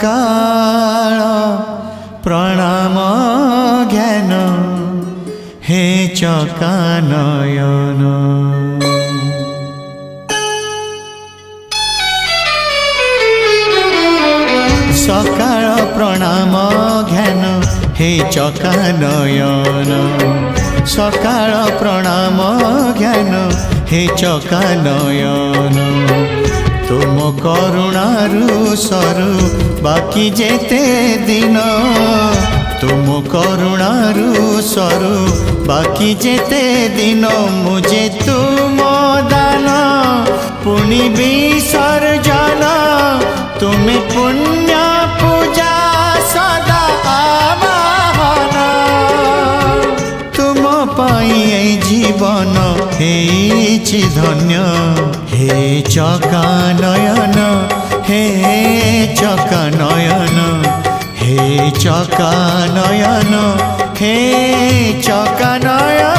सकाळ प्रणाम ज्ञान हे चकानयन। सकाळ प्रणाम ज्ञान हे चकानयन। सकाळ प्रणाम ज्ञान हे चकानयन। तुम करुणारु सरू बाकी जेते दिन। तुम करुणारु सरू बाकी जेते दिन। मुझे तुम दान पुनि विसर्जन। तुम्हें पुण्य पूजा सदा आवाहन। तुम पाई जीवन हेछि धन्य हे चकानयन। हे चकानयन हे चकानयन हे चकानयन।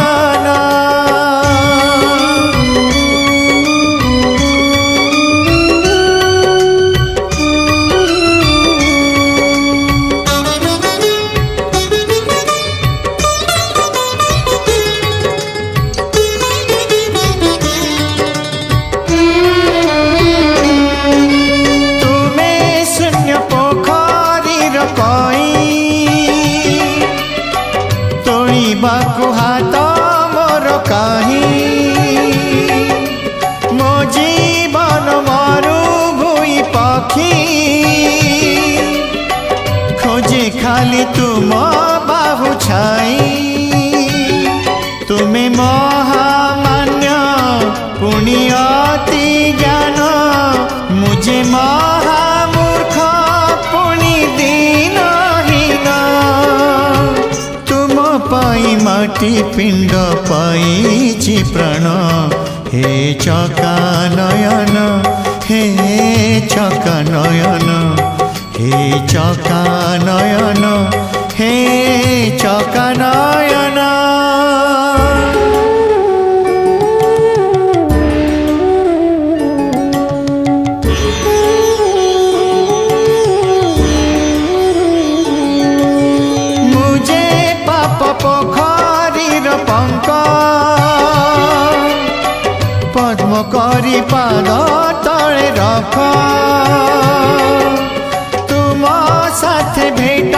बाकु हाथ मोर कहीं मो जीवन मरु भूई पखी। खोजे खाली तुम बाहु छाई। तुम्हें महामान्य पुण्य अति ज्ञान। मुझे महामूर्ख पुण्य दीनहीन। पाई माटी पिंड पाई प्राण हे चकानयन। हे चकानयन हे चकानयन हे चकानयन। पोखरीर पंक पद्म करी पाद तले रख। तुम साथे भेट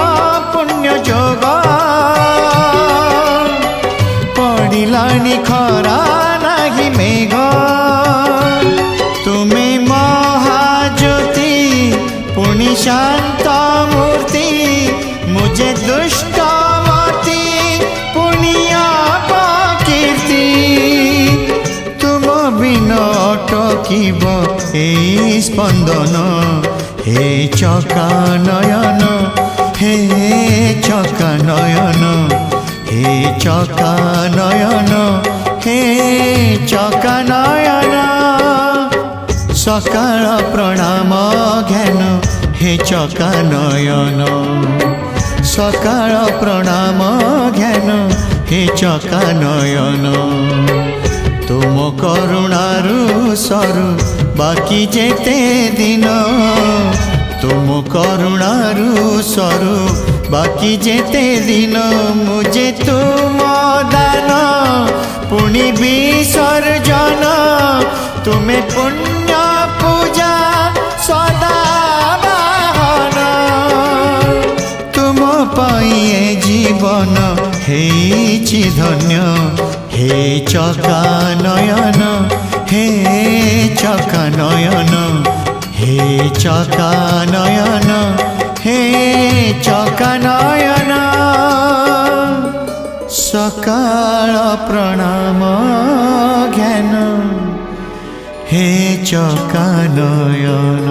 पुण्य जोग पड़िलानी खरा नाही मेघ। तुम्हें महाज्योति पुण्य शांत मूर्ति। मुझे दुष्ट अटकीब ए स्पंदन हे चकानयन। हे चकानयन हे चकानयन हे चकानयन। सकाळ प्रणाम ज्ञान हे चकानयन। सकाळ प्रणाम ज्ञान हे चकानयन। तुम करुणारु सरू बाकी जेते दिन। तुम करुणारु सरू बाकी जेते दिन। मुझे तुम दान पुनि विसर्जन। तुम्हें पुण्य पूजा सदा आवाहन। तुम पाई जीवन हेछि धन्य हे चकानयन। हे चकानयन हे चकानयन हे चकानयन। सकाळ प्रणाम ज्ञान हे चकानयन।